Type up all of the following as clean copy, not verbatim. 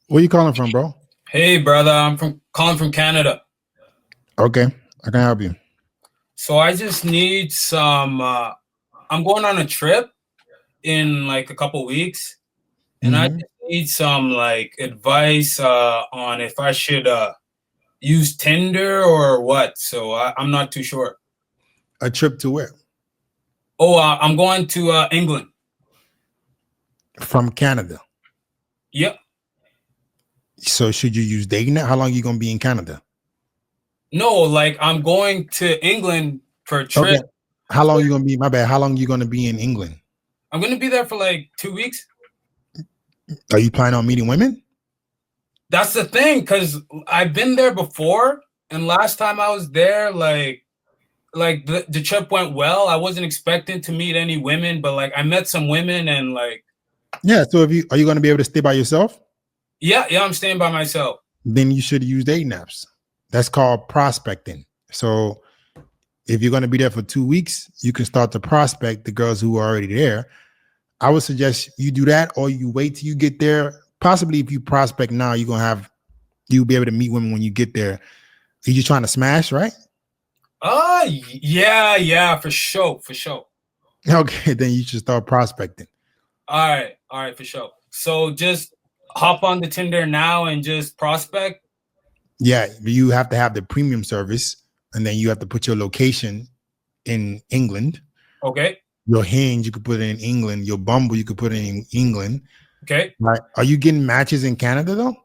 Where you calling from, bro? Hey, brother, I'm from calling from Canada. Okay, I can help you. So I just need some. I'm going on a trip in like a couple weeks, and I Hmm. just need some like advice on if I should use Tinder or what. So I'm not too sure. A trip to where? Oh, I'm going to England. From Canada. Yep. So should you use dating app? How long you gonna be in Canada? No, like I'm going to England for a Okay. trip. How long you gonna be? My bad. How long you gonna be in England? I'm gonna be there for like 2 weeks. Are you planning on meeting women? That's the thing, because I've been there before, and last time I was there, like the trip went well. I wasn't expecting to meet any women, but like I met some women and like Yeah. So if you are you gonna be able to stay by yourself? yeah, I'm staying by myself. Then you should use dating apps. That's called prospecting. So if you're gonna be there for 2 weeks, you can start to prospect the girls who are already there. I would suggest you do that, or you wait till you get there. Possibly, if you prospect now, you'll be able to meet women when you get there. You're just trying to smash, right? Yeah, for sure, for sure. Okay, then you should start prospecting. All right, for sure. So just hop on the Tinder now and just prospect. Yeah, you have to have the premium service, and then you have to put your location in England. Okay, Your Hinge, you could put it in England. Your Bumble, you could put it in England. okay. Right? Are you getting matches in Canada though?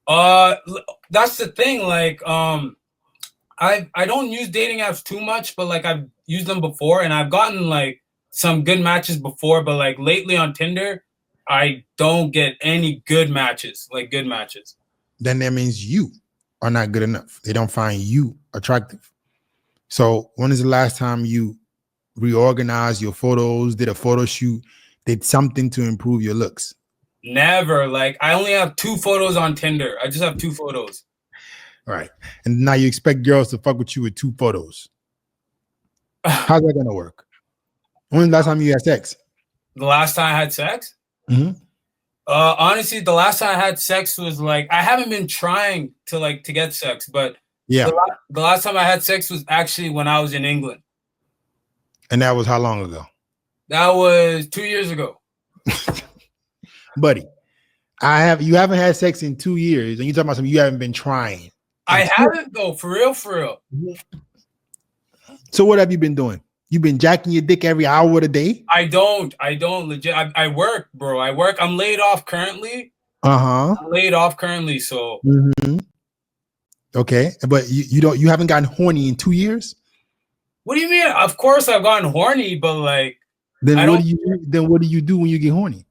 Uh, that's the thing. Like, I don't use dating apps too much, but like I've used them before, and I've gotten like some good matches before. But like lately on Tinder, I don't get any good matches, like good matches. Then that means you are not good enough. They don't find you attractive. So when is the last time you reorganized your photos, did a photo shoot, did something to improve your looks? Never. Like I only have 2 photos on Tinder. I just have 2 photos. Right. And now you expect girls to fuck with you with 2 photos. How's that gonna work? When's the last time you had sex? The last time I had sex? Mm-hmm. Honestly, the last time I had sex was like I haven't been trying to get sex, but Yeah. the last time I had sex was actually when I was in England. And that was how long ago? That was 2 years ago. Buddy, you haven't had sex in 2 years, and you're talking about something you haven't been trying. I haven't though, for real, for real. So what have you been doing? You've been jacking your dick every hour of the day? I don't legit. I work, bro. I work. I'm laid off currently. Uh-huh. I'm laid off currently, so Mm-hmm. Okay, but you haven't gotten horny in 2 years? what do you mean? Of course I've gotten horny, but like Then what do you do when you get horny?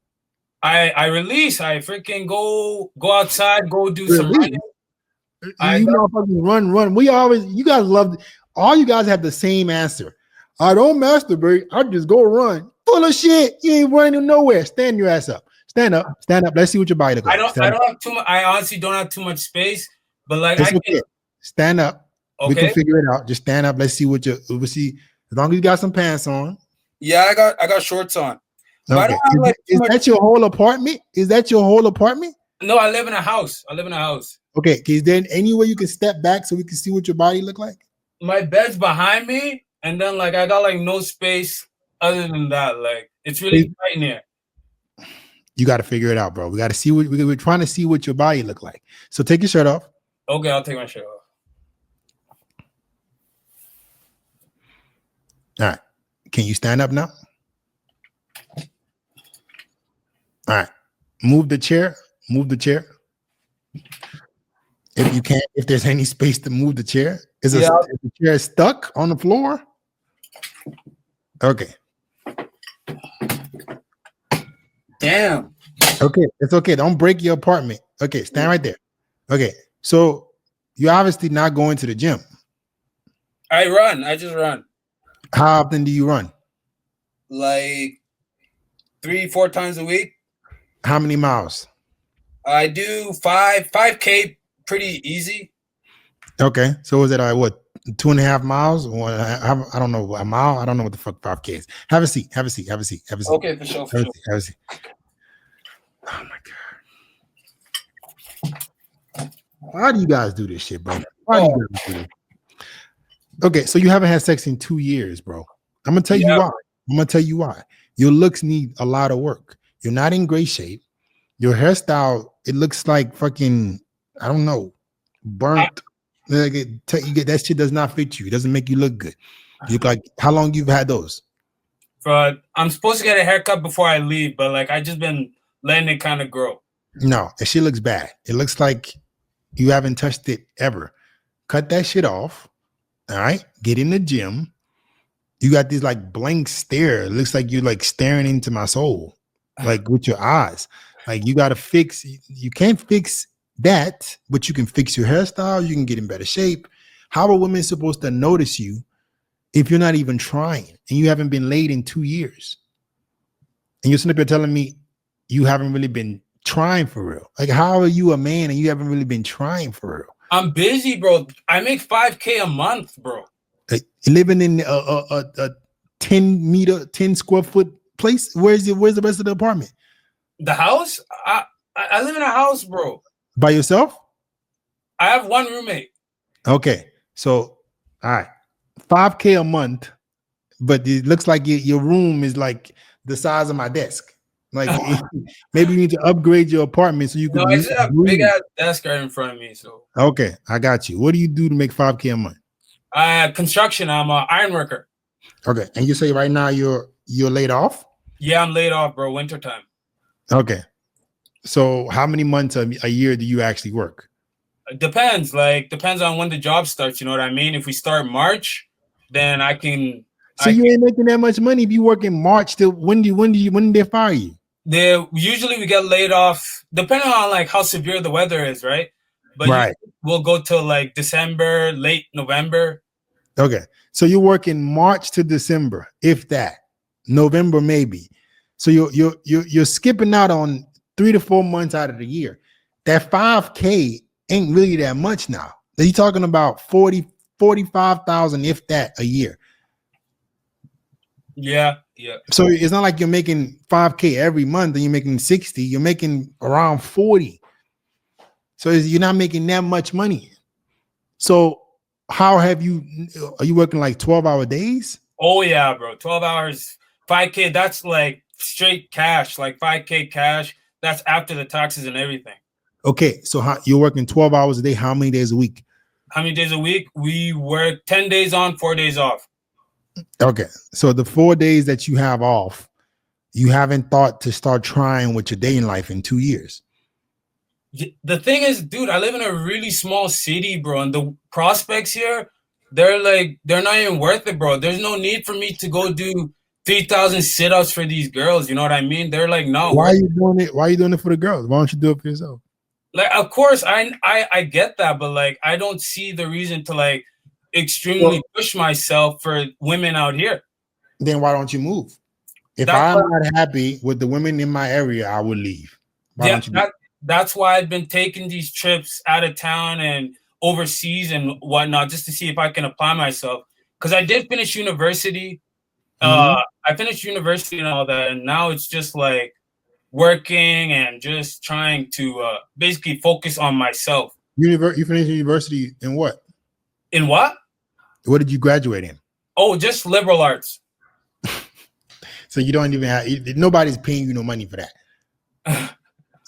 I release. I freaking go outside, go do some running. You motherfuckers run. You guys love, all you guys have the same answer. I don't masturbate. I just go run. Full of shit. You ain't running nowhere. Stand your ass up. Stand up. Stand up. Let's see what your body looks like. I don't have too much. I honestly don't have too much space, but like It's okay. Stand up. Okay. We can figure it out. Just stand up. Let's see we'll see. As long as you got some pants on. Yeah, I got shorts on. Okay. Is that your whole apartment? Is that your whole apartment? No, I live in a house. Okay. Is there any way you can step back so we can see what your body look like? My bed's behind me, and then like I got like no space other than that. Like it's really tight in here. You got to figure it out, bro. We got to see we're trying to see what your body look like. So take your shirt off. Okay, I'll take my shirt off. All right. Can you stand up now? All right. Move the chair. If you can't, if there's any space to move the chair. Is the chair stuck on the floor? Okay. Damn. Okay, it's okay. Don't break your apartment. Okay, stand right there. Okay, so you're obviously not going to the gym. I just run. How often do you run? Like 3-4 times a week. How many miles? I do 5K pretty easy. Okay, so is it what 2.5 miles? Or I don't know, a mile. I don't know what the fuck 5K is. Have a seat. Okay, for sure. Have a seat. Oh my god. Why do you guys do this shit, bro? Why do you Oh, guys do this? Okay, so you haven't had sex in 2 years, bro. I'm gonna tell you yeah. why. I'm gonna tell you why. Your looks need a lot of work. You're not in great shape. Your hairstyle, it looks like fucking, I don't know, I, burnt. Like you get that shit does not fit you. It doesn't make you look good. You look like how long you've had those? but I'm supposed to get a haircut before I leave, but like I just been letting it kind of grow. No, that shit looks bad. It looks like you haven't touched it ever. Cut that shit off. All right. Get in the gym. You got this like blank stare. It looks like you're like staring into my soul, like with your eyes. Like you got to fix, you can't fix that, but you can fix your hairstyle. You can get in better shape. How are women supposed to notice you if you're not even trying and you haven't been laid in 2 years? And you're sitting up here telling me you haven't really been trying for real. Like, how are you a man and you haven't really been trying for real? I'm busy, bro. I make 5K a month, bro. Like, living in a 10 square foot place. Where's the rest of the apartment? The house? I live in a house, bro. By yourself? I have one roommate. Okay. So, all right. 5K a month, but it looks like your room is like the size of my desk. Like maybe you need to upgrade your apartment so you can No, I just have a big breathe. ass desk right in front of me. So Okay, I got you. What do you do to make 5K a month? construction. I'm an iron worker. Okay, and you say right now you're laid off? Yeah, I'm laid off, bro. Wintertime. Okay. So how many months a year do you actually work? It depends. Like depends on when the job starts. You know what I mean? If we start March, then I can. So you ain't making that much money if you work in March till when did they fire you? Usually we get laid off depending on like how severe the weather is, right? But Right. we'll go till like December, late November. Okay. So you're working March to December, if that. November maybe. So you're skipping out on 3 to 4 months out of the year. That 5K ain't really that much now. You're talking about 45,000, if that, a year. Yeah. So it's not like you're making 5K every month and you're making 60. You're making around 40. So you're not making that much money. So how are you working like 12-hour days? Oh yeah, bro. 12 hours, 5K. That's like straight cash, like 5K cash. That's after the taxes and everything. Okay, so you're working 12 hours a day. How many days a week? How many days a week? We work 10 days on, 4 days off. Okay, so the 4 days that you have off, you haven't thought to start trying with your dating life in 2 years. The thing is, dude, I live in a really small city, bro, and the prospects here, they're not even worth it, bro. There's no need for me to go do 3,000 sit-ups for these girls. You know what I mean? They're like, no. Why are you doing it? Why are you doing it for the girls? Why don't you do it for yourself? Like, of course, I get that, but like, I don't see the reason to like extremely push myself for women out here. Then why don't you move? If I'm not happy with the women in my area, I will leave. Why don't you move? That's why I've been taking these trips out of town and overseas and whatnot, just to see if I can apply myself. Because I did finish university. I finished university and all that, and now it's just like working and just trying to basically focus on myself. You finished university in what? In what? What did you graduate in? Oh, just liberal arts. So you don't even have, nobody's paying you no money for that.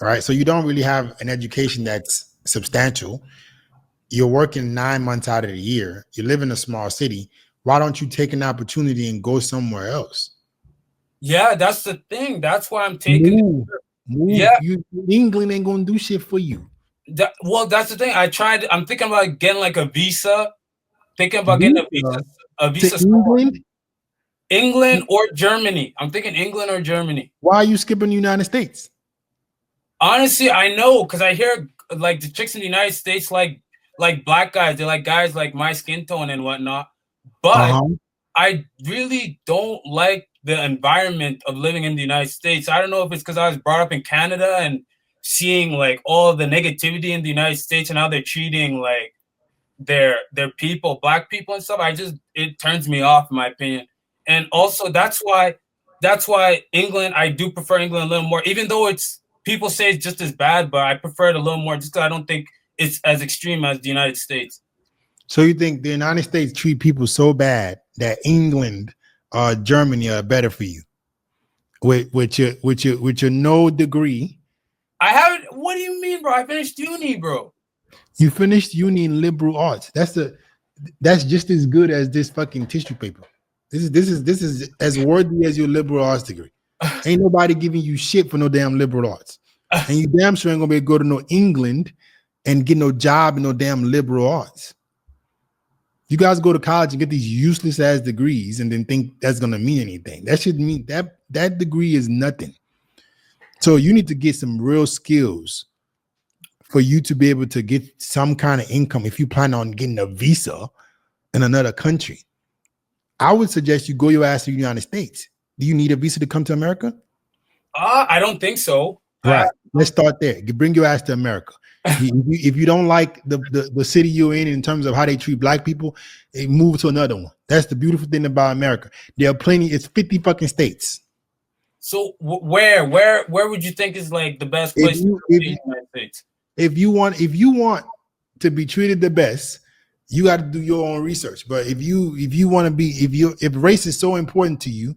All right. So you don't really have an education that's substantial. You're working 9 months out of the year. You live in a small city. Why don't you take an opportunity and go somewhere else? Yeah, that's the thing. That's why I'm taking Move. Yeah. England ain't going to do shit for you. Well, that's the thing. I'm thinking about getting like a visa. Thinking about getting a visa to England or Germany. I'm thinking England or Germany. Why are you skipping the United States? Honestly, I know because I hear like the chicks in the United States like black guys. They like guys like my skin tone and whatnot. But I really don't like the environment of living in the United States. I don't know if it's because I was brought up in Canada and seeing like all the negativity in the United States and how they're treating like their people, black people and stuff. It turns me off, in my opinion. And also that's why England, I do prefer England a little more, even though people say it's just as bad, but I prefer it a little more just because I don't think it's as extreme as the United States. So you think the United States treat people so bad that England or Germany are better for you with your no degree? I haven't. What do you mean, bro? I finished uni, bro. You finished uni in liberal arts. That's just as good as this fucking tissue paper. This is as worthy as your liberal arts degree. Ain't nobody giving you shit for no damn liberal arts. And you damn sure ain't gonna be able to go to no England and get no job in no damn liberal arts. You guys go to college and get these useless ass degrees and then think that's gonna mean anything. That should mean that degree is nothing. So you need to get some real skills for you to be able to get some kind of income if you plan on getting a visa in another country. I would suggest you go your ass to the United States. Do you need a visa to come to America? I don't think so. Right. Let's start there. You bring your ass to America. If you don't like the city you're in terms of how they treat black people, move to another one. That's the beautiful thing about America. There are plenty. It's 50 fucking states. So where would you think is like the best place in the United States? If you want to be treated the best, you got to do your own research. But if you want to be, if race is so important to you,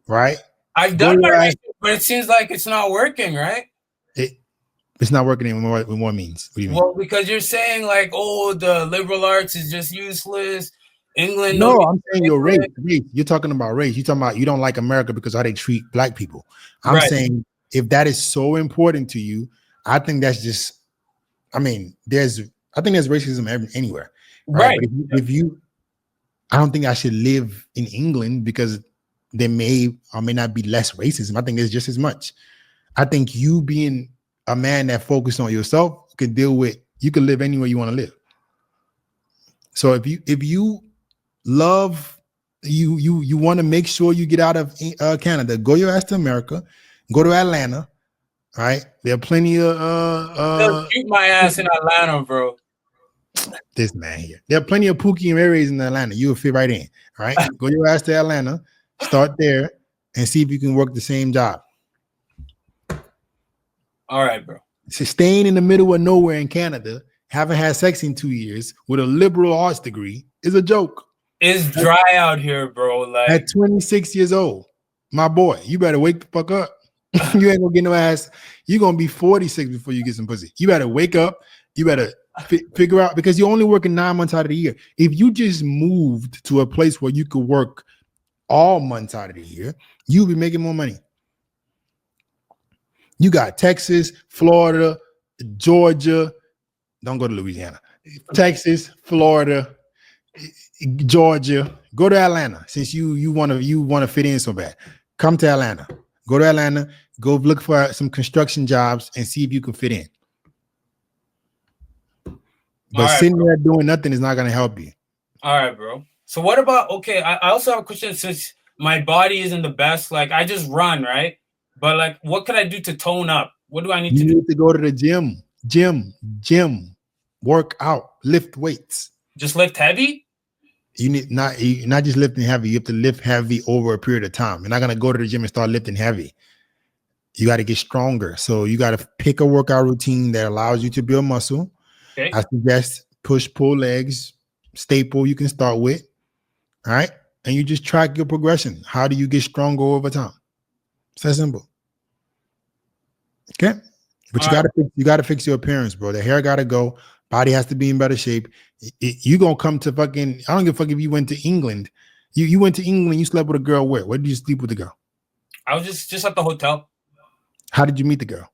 right? I've done my research, but it seems like it's not working, right? It's not working in what means? What do you mean? Well, because you're saying like, oh, the liberal arts is just useless. England. No, I'm saying your race. You're talking about race. You're talking about you don't like America because of how they treat black people. I'm saying if that is so important to you, I think that's just. I think there's racism anywhere. Right. But if you, I don't think I should live in England because there may or may not be less racism. I think there's just as much. I think you being a man that focused on yourself you can live anywhere you want to live. So if you love you want to make sure you get out of Canada, go your ass to America, go to Atlanta. Right, there are plenty of they'll shoot my ass in Atlanta, bro. This man here. There are plenty of Pookie and areas in Atlanta. You'll fit right in. Right, go your ass to Atlanta, start there, and see if you can work the same job. All right, bro. So staying in the middle of nowhere in Canada, haven't had sex in 2 years with a liberal arts degree is a joke. It's dry out here, bro. Like at 26 years old, my boy, you better wake the fuck up. You ain't gonna get no ass. You're gonna be 46 before you get some pussy. You better wake up. You better figure out because you're only working 9 months out of the year. If you just moved to a place where you could work all months out of the year, you'll be making more money. You got Texas, Florida, Georgia. Don't go to Louisiana. Texas, Florida, Georgia. Go to Atlanta since you want to fit in so bad. Come to Atlanta. Go to Atlanta. Go look for some construction jobs and see if you can fit in. But sitting there doing nothing is not going to help you. All right, bro. So what about, okay, I also have a question since my body isn't the best. Like, I just run, right? But, like, what can I do to tone up? What do I need to do? You need to go to the gym, work out, lift weights. Just lift heavy? You need not just lifting heavy. You have to lift heavy over a period of time. You're not going to go to the gym and start lifting heavy. You got to get stronger. So you got to pick a workout routine that allows you to build muscle. Okay. I suggest push, pull legs, staple you can start with. All right. And you just track your progression. How do you get stronger over time? It's that simple. Okay. But you gotta fix your appearance, bro. The hair gotta go. Body has to be in better shape. You gonna come to fucking, I don't give a fuck if you went to England. You went to England, you slept with a girl where? Where did you sleep with the girl? I was just at the hotel. How did you meet the girl?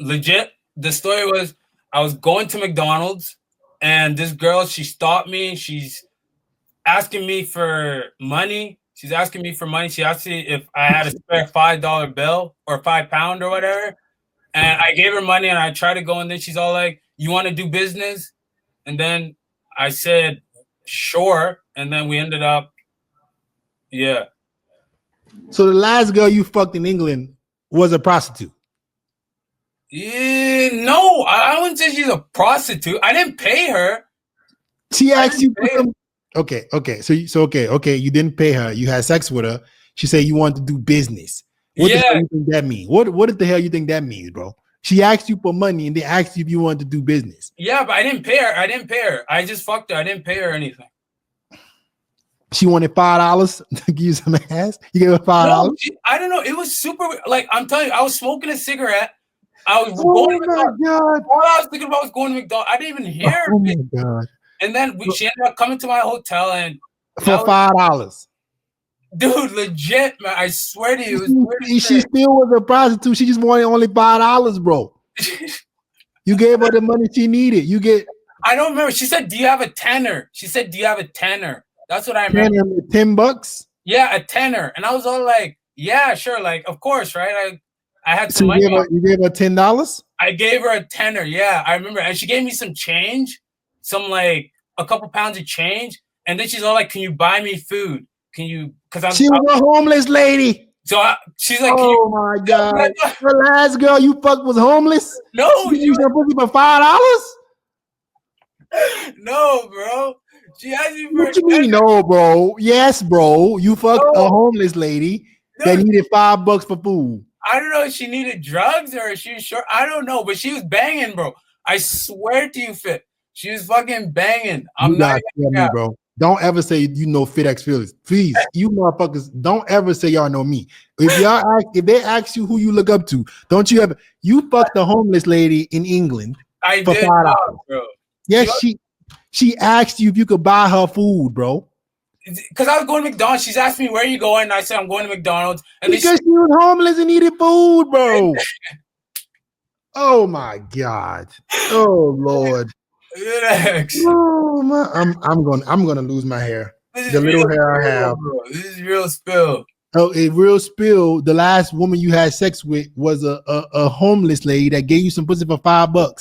Legit. The story was I was going to McDonald's and this girl, she stopped me. She's asking me for money. She asked me if I had a spare $5 bill or £5 or whatever. And I gave her money and I tried to go, and then she's all like, "You want to do business?" And then I said, "Sure." And then we ended up, yeah. So the last girl you fucked in England was a prostitute? No, I wouldn't say she's a prostitute. I didn't pay her. She asked you for some. Okay. Okay. You didn't pay her. You had sex with her. She said you wanted to do business. What the hell you think that means? What the hell you think that means, bro? She asked you for money and they asked you if you wanted to do business. Yeah, but I didn't pay her. I just fucked her. I didn't pay her anything. She wanted $5 to give you some ass. You gave her $5. No, I don't know. It was super. Like I'm telling you, I was smoking a cigarette. I was Oh going to my God. All I was thinking about was going to McDonald's. I didn't even hear her. Oh my God. And then she ended up coming to my hotel and for $5. Dude, legit, man. I swear to you. She still was a prostitute. She just wanted only $5, bro. You gave her the money she needed. I don't remember. She said, "Do you have a tenner?" She said, "Do you have a tenner?" That's what I remember. $10? Yeah, a tenner. And I was all like, "Yeah, sure." Like, of course, right? I had some money. You gave her $10? I gave her a tenner. Yeah, I remember. And she gave me some change, some like a couple pounds of change. And then she's all like, "Can you buy me food? Can you?" Because she was a homeless lady. So she's like, "Oh my God, the last girl you fucked was homeless." No, you was pussy for $5. No, bro. She asked me for. What you mean, no, bro? Yes, bro. You fucked a homeless lady that needed $5 for food. I don't know if she needed drugs or if she was short. I don't know, but she was banging, bro. I swear to you, Fit. She was fucking banging. I'm not me, bro. Don't ever say you know FitXFearless. Please, you motherfuckers, don't ever say y'all know me. If they ask you who you look up to, don't you ever? You fucked a homeless lady in England for $5, bro. Yes, she asked you if you could buy her food, bro. Because I was going to McDonald's. She's asked me, "Where are you going?" And I said, "I'm going to McDonald's." And because she was homeless and needed food, bro. Oh my God. Oh Lord. Oh my, I'm gonna lose my hair. The little hair I have. Bro. This is real spill. Oh, a real spill. The last woman you had sex with was a homeless lady that gave you some pussy for $5.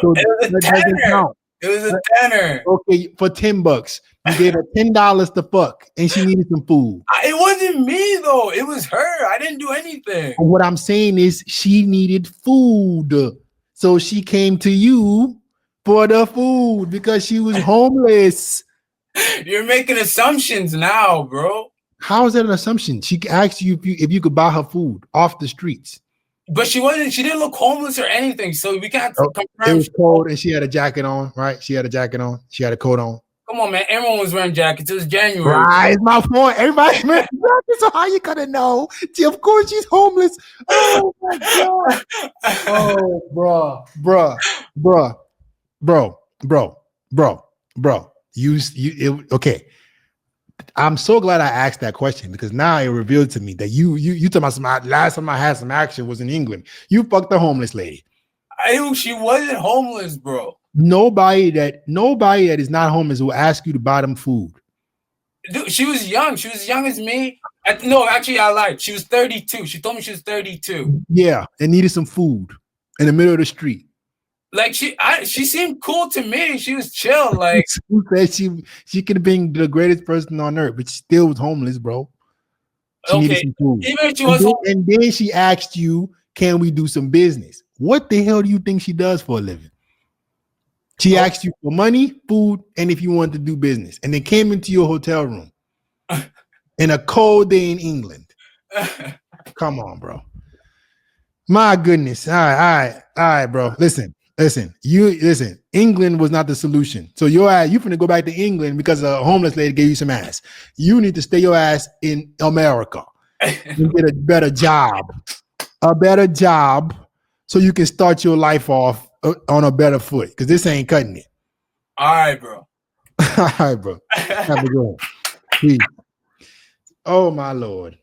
So it was a tenner. It was a tenner. Okay, for $10. You gave her $10 to fuck, and she needed some food. It wasn't me though. It was her. I didn't do anything. And what I'm saying is, she needed food, so she came to you for the food because she was homeless. You're making assumptions now, bro. How is that an assumption? She asked you if you could buy her food off the streets. But she didn't look homeless or anything, so we can't confirm. It was cold and she had a jacket on, right? She had a jacket on. She had a coat on. Come on, man. Everyone was wearing jackets. It was January. Right, it's my point. Everybody's wearing jackets, so how you gonna know? Of course she's homeless. Oh my God. Oh, bro. Okay. I'm so glad I asked that question because now it revealed to me that you talking about some last time I had some action was in England. You fucked a homeless lady. She wasn't homeless, bro. Nobody that is not homeless will ask you to buy them food. Dude, she was young. She was as young as me. No, actually, I lied. She was 32. She told me she was 32. Yeah, and needed some food in the middle of the street. Like she seemed cool to me. She was chill. Like she could have been the greatest person on earth, but she still was homeless, bro. She needed some food. Even if she was and then she asked you, "Can we do some business?" What the hell do you think she does for a living? She asked you for money, food, and if you wanted to do business, and then came into your hotel room in a cold day in England. Come on, bro. My goodness. All right, bro. Listen. England was not the solution. So you finna go back to England because a homeless lady gave you some ass. You need to stay your ass in America and get a better job. So you can start your life off on a better foot because this ain't cutting it. All right, bro. All right, bro. Have a good one. Peace. Oh my Lord.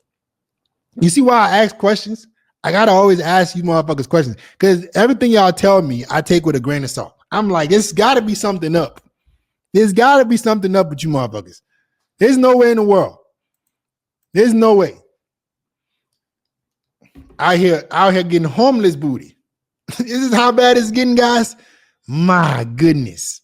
You see why I ask questions? I gotta always ask you motherfuckers questions because everything y'all tell me, I take with a grain of salt. I'm like, it's gotta be something up. There's gotta be something up with you motherfuckers. There's no way in the world. There's no way. Out here getting homeless booty. This is how bad it's getting, guys. My goodness.